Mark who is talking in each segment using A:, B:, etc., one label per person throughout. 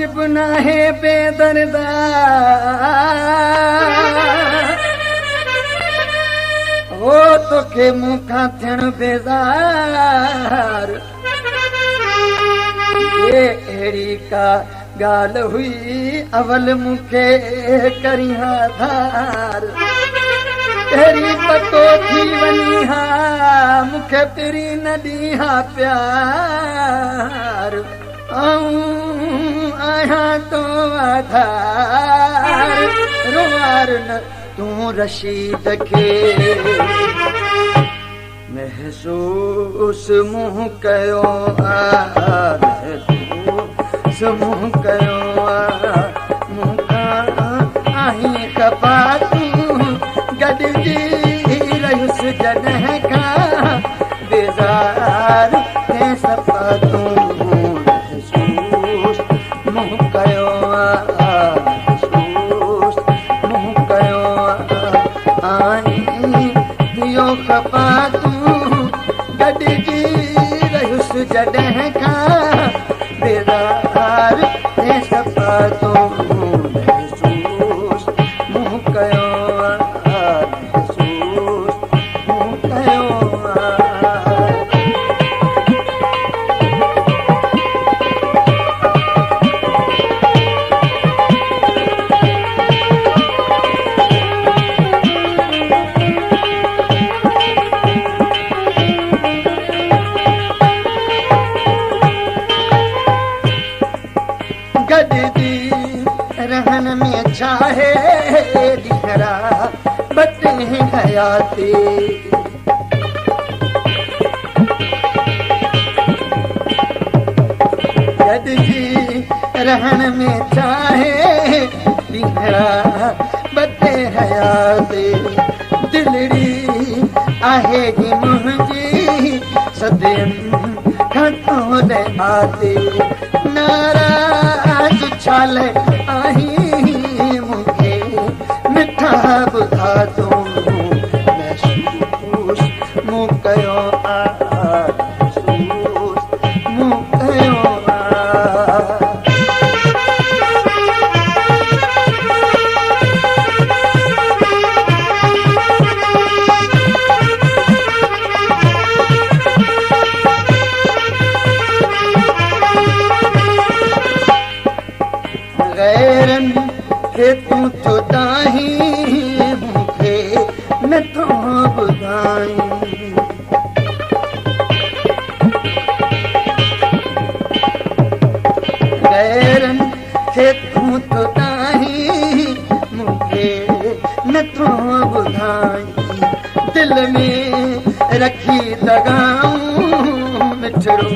A: वाजिब नाहे बेदर्दा हो तोखे मूंखां थियण बेज़ार ये अहिड़ी का ॻाल्हि हुई अवल मूंखे करी हा धार अहिड़ी पतो थी वञी हा मूंखे पिरी न ॾी हा प्यार आहियां तो आधार रुवार न तूं रशीद खे महसूस मूं कयो महसूस मूं कयो मूंखां आहीं खपा तूं गॾिजी रहियुसि जॾहिं खां बेज़ार तंहिं सफ़ा तूं महसूस मूं कयो महसूस मूं कयो आहीं इहो खपा तूं गॾिजी रहियुसि जॾहिं खां बेज़ार तंहिं सफ़ा तूं महसूस मूं कयो रहन में चाहे दिहरा बटे हयाती गदजी रहन में चाहे दिहरा बटे हयाती दिलड़ी आहे ही मुंहिंजी सदियन खां तोड़े आती नाराज छाल आहीं मूंखे मिठा ॿुधा तूं महसूस मूं कयो महसूस मूं कयो खे तूं चुदाहीं मूंखे नथो ॿुधाईं गैरनि खे तूं चुदाहीं मूंखे नथो ॿुधाईं दिल में रखी दगाऊं मिठड़ो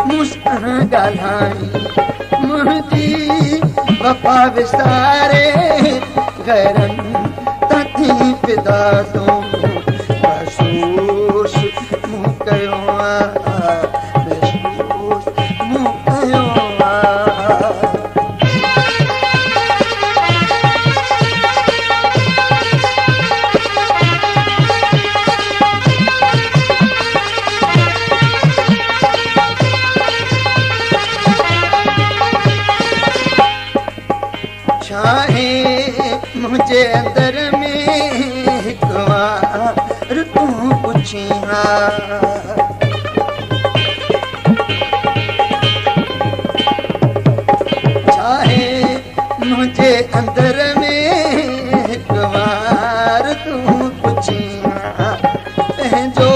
A: मूंसां ॻाल्हाईं मुंहिंजी वफ़ा विसारे गैरनि तां पिदा तूं महसूस मूं कयो महसूस मूं कयो छाहे मुंहिंजे अंदर में हिकु वार तूं पुछी हा छाहे मुंहिंजे अंदर में हिकु वार तूं पुछी हा पंहिंजो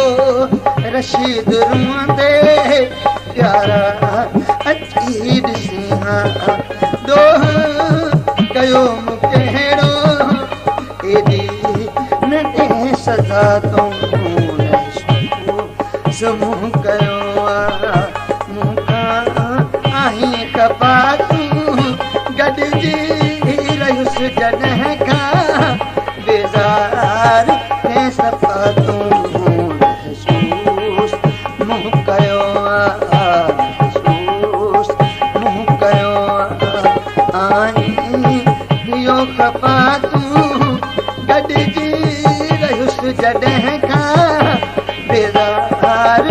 A: रशीद रूंदे प्यारा अची ॾिसी हा दोह कयो मूंखे हेड़ो एॾी नंढे सज़ा तूं महसूस मूं कयो मूंखां आहीं खपा तूं गॾिजी रहियुसि जॾहिं खां बेज़ार तंहिं सफ़ा तूं महसूस मूं कयो महसूस मूं कयो आहीं खपा तूं गॾिजी रहियुसि जॾहिं खां बेज़ार